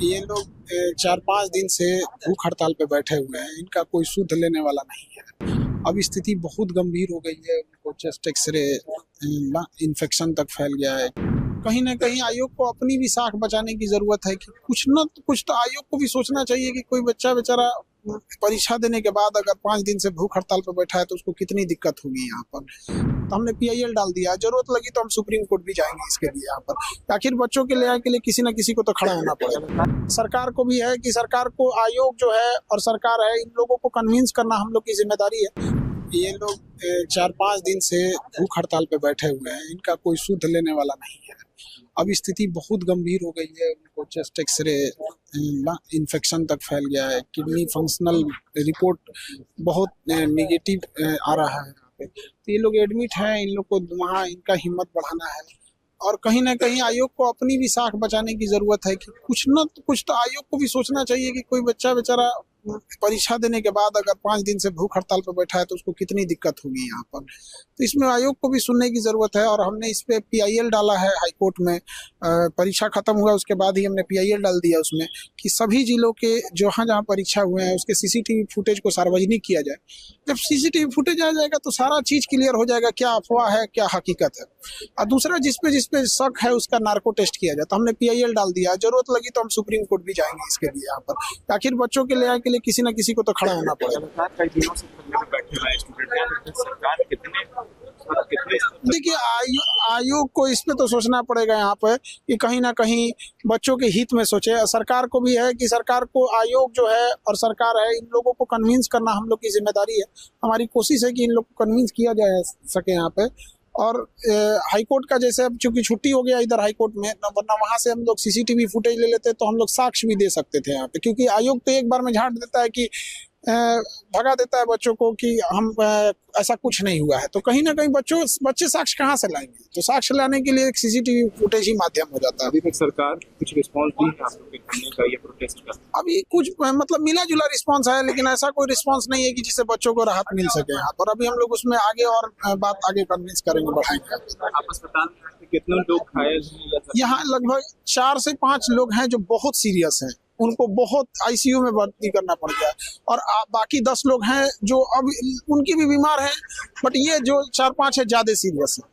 ये लोग 4-5 दिन से भूख हड़ताल पे बैठे हुए हैं। इनका कोई सुध लेने वाला नहीं है। अब स्थिति बहुत गंभीर हो गई है। उनको चेस्ट एक्सरे इन्फेक्शन तक फैल गया है। कहीं ना कहीं आयोग को अपनी भी साख बचाने की जरूरत है कि कुछ न कुछ तो आयोग को भी सोचना चाहिए कि कोई बच्चा बेचारा परीक्षा देने के बाद अगर 5 दिन से भूख हड़ताल पर बैठा है तो उसको कितनी दिक्कत होगी यहाँ पर। तो हमने पीआईएल डाल दिया। जरूरत लगी तो हम सुप्रीम कोर्ट भी जाएंगे इसके लिए यहाँ पर। आखिर बच्चों के न्याय के लिए किसी न किसी को तो खड़ा होना पड़ेगा। सरकार को भी है कि सरकार को आयोग जो है और सरकार है, इन लोगों को कन्विंस करना हम लोग की जिम्मेदारी है। ये लोग 4-5 दिन से भूख हड़ताल पे बैठे हुए हैं। इनका कोई सुध लेने वाला नहीं है। अब स्थिति बहुत गंभीर हो गई है। उनको चेस्ट एक्सरे इन्फेक्शन तक फैल गया है। किडनी फंक्शनल रिपोर्ट बहुत नेगेटिव आ रहा है यहाँ पे। तो ये लोग एडमिट हैं। इन लोग को वहाँ इनका हिम्मत बढ़ाना है और कहीं ना कहीं आयोग को अपनी भी साख बचाने की जरूरत है कि कुछ न कुछ तो आयोग को भी सोचना चाहिए कि कोई बच्चा बेचारा परीक्षा देने के बाद अगर 5 दिन से भूख हड़ताल पर बैठा है तो उसको कितनी दिक्कत होगी यहाँ पर। तो इसमें आयोग को भी सुनने की जरूरत है और हमने इस पे पीआईएल डाला है हाईकोर्ट में। परीक्षा खत्म हुआ उसके बाद ही हमने पीआईएल डाल दिया उसमें कि सभी जिलों के जहाँ जहाँ परीक्षा हुए हैं उसके सीसीटीवी फुटेज को सार्वजनिक किया जाए। जब सीसीटीवी फुटेज आ जाएगा तो सारा चीज क्लियर हो जाएगा, क्या अफवाह है क्या हकीकत है। और दूसरा जिसपे शक है उसका नार्को टेस्ट किया जाए। तो हमने पीआईएल डाल दिया। जरूरत लगी तो हम सुप्रीम कोर्ट भी जाएंगे इसके लिए यहाँ पर। आखिर बच्चों के न्याय के लिए किसी न किसी को तो खड़ा होना पड़ेगा। देखिए आयोग को इस पे तो सोचना पड़ेगा यहाँ पे कि कहीं ना कहीं बच्चों के हित में सोचे। सरकार को भी है कि सरकार को आयोग जो है और सरकार है, इन लोगों को कन्विंस करना हम लोग की जिम्मेदारी है। हमारी कोशिश है कि इन लोग को कन्विंस किया जा सके यहाँ पे। और हाईकोर्ट का जैसे अब चूंकि छुट्टी हो गया इधर हाईकोर्ट में, वरना वहां से हम लोग सीसीटीवी फुटेज ले लेते तो हम लोग साक्ष्य भी दे सकते थे यहाँ पे। क्योंकि आयोग तो एक बार में झाड़ देता है कि भगा देता है बच्चों को कि हम ऐसा कुछ नहीं हुआ है। तो कहीं ना कहीं बच्चे साक्ष्य कहाँ से लाएंगे। तो साक्ष्य लाने के लिए एक सीसीटीवी फुटेज ही माध्यम हो जाता है। अभी तक सरकार कुछ रिस्पॉन्स दी है आप लोग के करने का या प्रोटेस्ट का? अभी कुछ मतलब मिला जुला रिस्पॉन्स है, लेकिन ऐसा कोई रिस्पॉन्स नहीं है कि जिससे बच्चों को राहत मिल सके यहाँ पर। अभी हम लोग उसमें आगे और बात आगे कन्विंस करेंगे, बढ़ाएंगे। आप अस्पताल में कितने लोग घायल हैं? यहाँ लगभग 4 से 5 लोग हैं जो बहुत सीरियस हैं। उनको बहुत आईसीयू में भर्ती करना पड़ गया और बाकी 10 लोग हैं जो अब उनकी भी बीमार हैं, बट ये जो 4-5 है ज्यादा सीरियस है।